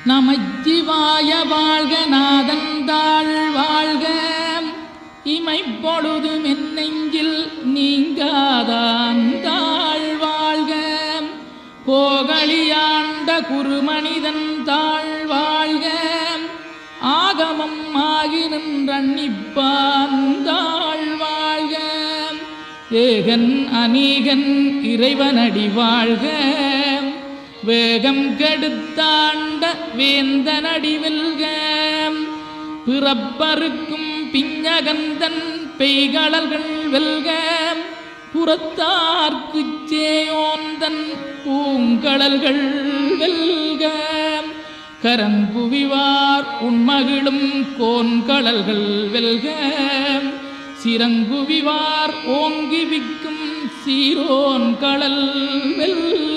நமச்சிவாய வாழ்க நாதந்தாள் வாழ்க இமைப்பொழுதும் என் நெஞ்சில் நீங்காதாந்தாள் வாழ்க கோகலியாண்ட குருமனிதன் தாழ் வாழ்க ஆகமம் ஆகி நின்றன்னிப்பாந்தாள் வாழ்க ஏகன் அநீகன் இறைவனடி வாழ்க வேகம் கெடுத்தாண்ட வேந்தனடி வெல்க பிறப்பருக்கும் பிஞகந்தன் பெய்களல்கள் வெல்க புறத்தார்க்குச் சேயோந்தன் பூங்கடல்கள் வெல்க கரங்குவிவார் உண்மகிழும் கோன்கடல்கள் வெல்க சிறங்குவிவார் ஓங்கி விக்கும் சீரோன் கடல் வெல்க.